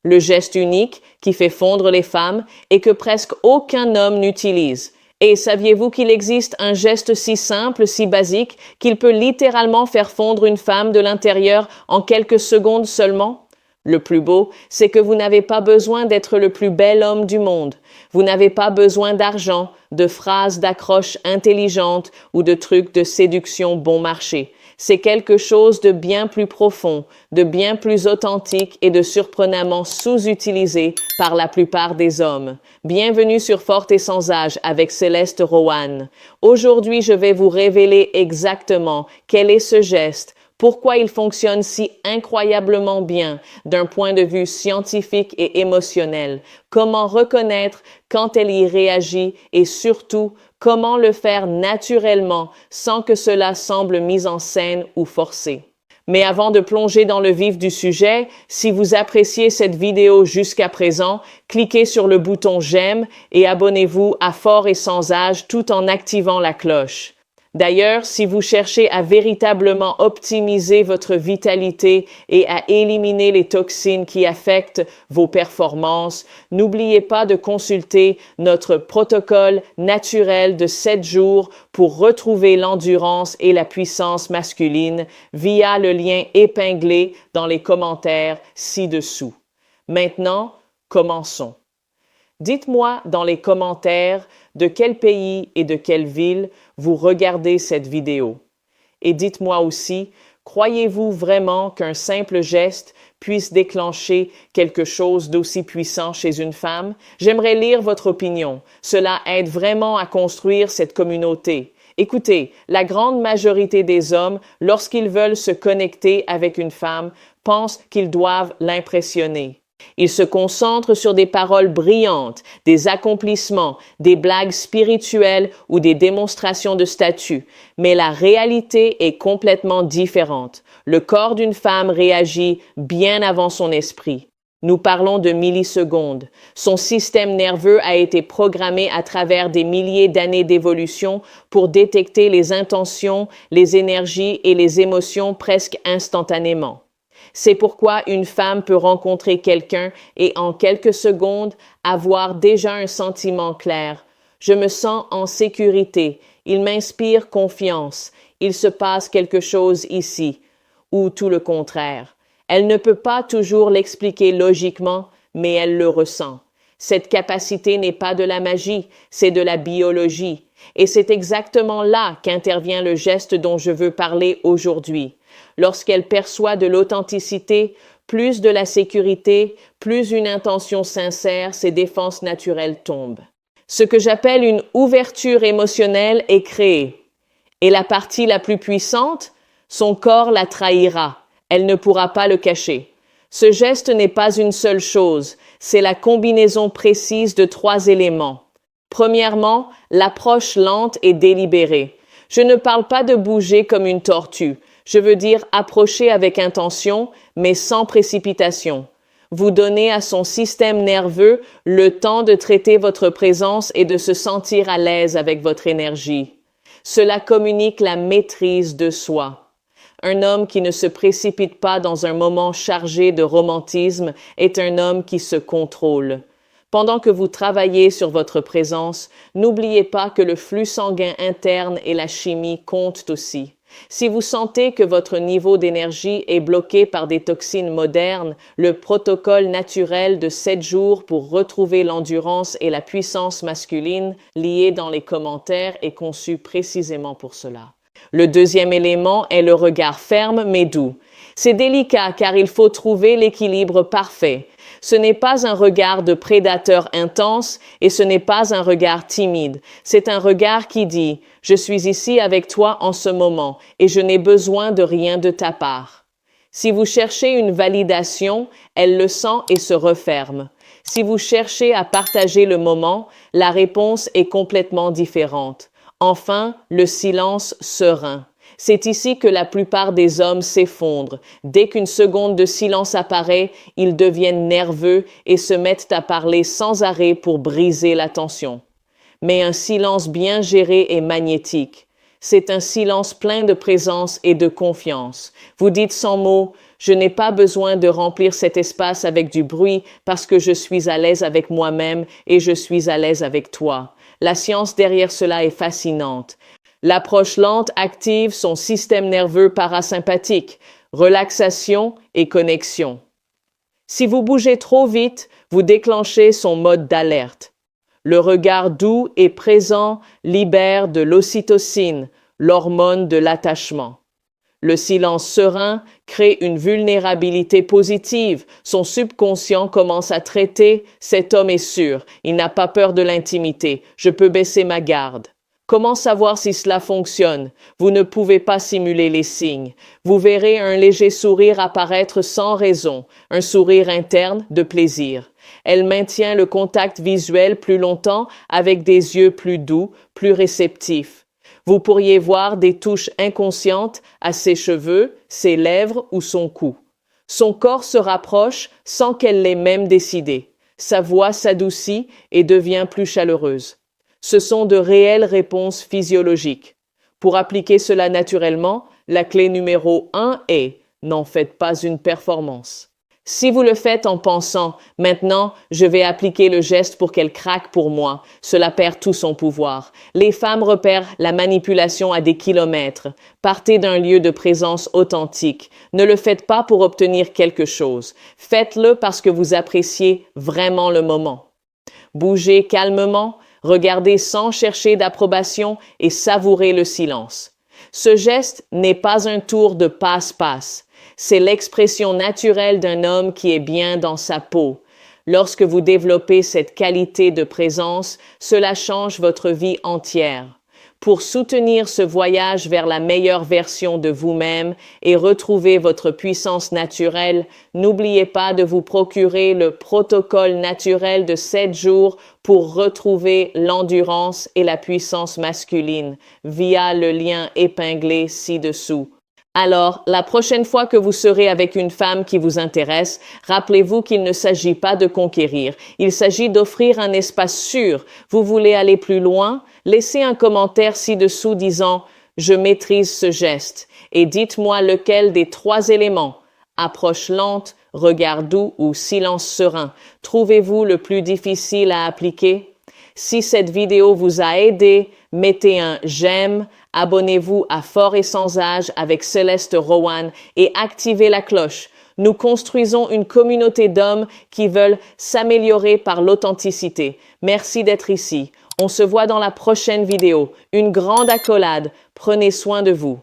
le geste unique qui fait fondre les femmes et que presque aucun homme n'utilise. Et saviez-vous qu'il existe un geste si simple, si basique, qu'il peut littéralement faire fondre une femme de l'intérieur en quelques secondes seulement? Le plus beau, c'est que vous n'avez pas besoin d'être le plus bel homme du monde. Vous n'avez pas besoin d'argent, de phrases d'accroche intelligentes ou de trucs de séduction bon marché. C'est quelque chose de bien plus profond, de bien plus authentique et de surprenamment sous-utilisé par la plupart des hommes. Bienvenue sur Forte et Sans Âge avec Céleste Rowan. Aujourd'hui, je vais vous révéler exactement quel est ce geste, pourquoi il fonctionne si incroyablement bien d'un point de vue scientifique et émotionnel, comment reconnaître quand elle y réagit et surtout comment le faire naturellement sans que cela semble mis en scène ou forcé. Mais avant de plonger dans le vif du sujet, si vous appréciez cette vidéo jusqu'à présent, cliquez sur le bouton j'aime et abonnez-vous à Fort et Sans Âge tout en activant la cloche. D'ailleurs, si vous cherchez à véritablement optimiser votre vitalité et à éliminer les toxines qui affectent vos performances, n'oubliez pas de consulter notre protocole naturel de 7 jours pour retrouver l'endurance et la puissance masculine via le lien épinglé dans les commentaires ci-dessous. Maintenant, commençons. Dites-moi dans les commentaires de quel pays et de quelle ville vous regardez cette vidéo. Et dites-moi aussi, croyez-vous vraiment qu'un simple geste puisse déclencher quelque chose d'aussi puissant chez une femme? J'aimerais lire votre opinion. Cela aide vraiment à construire cette communauté. Écoutez, la grande majorité des hommes, lorsqu'ils veulent se connecter avec une femme, pensent qu'ils doivent l'impressionner. Ils se concentrent sur des paroles brillantes, des accomplissements, des blagues spirituelles ou des démonstrations de statut. Mais la réalité est complètement différente. Le corps d'une femme réagit bien avant son esprit. Nous parlons de millisecondes. Son système nerveux a été programmé à travers des milliers d'années d'évolution pour détecter les intentions, les énergies et les émotions presque instantanément. C'est pourquoi une femme peut rencontrer quelqu'un et en quelques secondes avoir déjà un sentiment clair. Je me sens en sécurité, il m'inspire confiance, il se passe quelque chose ici, ou tout le contraire. Elle ne peut pas toujours l'expliquer logiquement, mais elle le ressent. Cette capacité n'est pas de la magie, c'est de la biologie. Et c'est exactement là qu'intervient le geste dont je veux parler aujourd'hui. Lorsqu'elle perçoit de l'authenticité, plus de la sécurité, plus une intention sincère, ses défenses naturelles tombent. Ce que j'appelle une ouverture émotionnelle est créée. Et la partie la plus puissante, son corps la trahira. Elle ne pourra pas le cacher. Ce geste n'est pas une seule chose, c'est la combinaison précise de 3 éléments. Premièrement, l'approche lente et délibérée. Je ne parle pas de bouger comme une tortue. Je veux dire approcher avec intention, mais sans précipitation. Vous donnez à son système nerveux le temps de traiter votre présence et de se sentir à l'aise avec votre énergie. Cela communique la maîtrise de soi. Un homme qui ne se précipite pas dans un moment chargé de romantisme est un homme qui se contrôle. Pendant que vous travaillez sur votre présence, n'oubliez pas que le flux sanguin interne et la chimie comptent aussi. Si vous sentez que votre niveau d'énergie est bloqué par des toxines modernes, le protocole naturel de 7 jours pour retrouver l'endurance et la puissance masculine lié dans les commentaires est conçu précisément pour cela. Le deuxième élément est le regard ferme mais doux. C'est délicat car il faut trouver l'équilibre parfait. Ce n'est pas un regard de prédateur intense et ce n'est pas un regard timide. C'est un regard qui dit « Je suis ici avec toi en ce moment et je n'ai besoin de rien de ta part ». Si vous cherchez une validation, elle le sent et se referme. Si vous cherchez à partager le moment, la réponse est complètement différente. Enfin, le silence serein. C'est ici que la plupart des hommes s'effondrent. Dès qu'une seconde de silence apparaît, ils deviennent nerveux et se mettent à parler sans arrêt pour briser la tension. Mais un silence bien géré est magnétique. C'est un silence plein de présence et de confiance. Vous dites sans mots, Je n'ai pas besoin de remplir cet espace avec du bruit parce que je suis à l'aise avec moi-même et je suis à l'aise avec toi. La science derrière cela est fascinante. L'approche lente active son système nerveux parasympathique, relaxation et connexion. Si vous bougez trop vite, vous déclenchez son mode d'alerte. Le regard doux et présent libère de l'ocytocine, l'hormone de l'attachement. Le silence serein crée une vulnérabilité positive. Son subconscient commence à traiter « cet homme est sûr, il n'a pas peur de l'intimité, je peux baisser ma garde ». Comment savoir si cela fonctionne? Vous ne pouvez pas simuler les signes. Vous verrez un léger sourire apparaître sans raison, un sourire interne de plaisir. Elle maintient le contact visuel plus longtemps avec des yeux plus doux, plus réceptifs. Vous pourriez voir des touches inconscientes à ses cheveux, ses lèvres ou son cou. Son corps se rapproche sans qu'elle l'ait même décidé. Sa voix s'adoucit et devient plus chaleureuse. Ce sont de réelles réponses physiologiques. Pour appliquer cela naturellement, la clé numéro 1 est « n'en faites pas une performance ». Si vous le faites en pensant « maintenant, je vais appliquer le geste pour qu'elle craque pour moi », cela perd tout son pouvoir. Les femmes repèrent la manipulation à des kilomètres. Partez d'un lieu de présence authentique. Ne le faites pas pour obtenir quelque chose. Faites-le parce que vous appréciez vraiment le moment. Bougez calmement, regardez sans chercher d'approbation et savourez le silence. Ce geste n'est pas un tour de passe-passe. C'est l'expression naturelle d'un homme qui est bien dans sa peau. Lorsque vous développez cette qualité de présence, cela change votre vie entière. Pour soutenir ce voyage vers la meilleure version de vous-même et retrouver votre puissance naturelle, n'oubliez pas de vous procurer le protocole naturel de 7 jours pour retrouver l'endurance et la puissance masculine via le lien épinglé ci-dessous. Alors, la prochaine fois que vous serez avec une femme qui vous intéresse, rappelez-vous qu'il ne s'agit pas de conquérir, il s'agit d'offrir un espace sûr. Vous voulez aller plus loin? Laissez un commentaire ci-dessous disant « Je maîtrise ce geste » et dites-moi lequel des 3 éléments, approche lente, regard doux ou silence serein, trouvez-vous le plus difficile à appliquer? Si cette vidéo vous a aidé, mettez un j'aime, abonnez-vous à Fort et Sans Âge avec Céleste Rowan et activez la cloche. Nous construisons une communauté d'hommes qui veulent s'améliorer par l'authenticité. Merci d'être ici. On se voit dans la prochaine vidéo. Une grande accolade. Prenez soin de vous.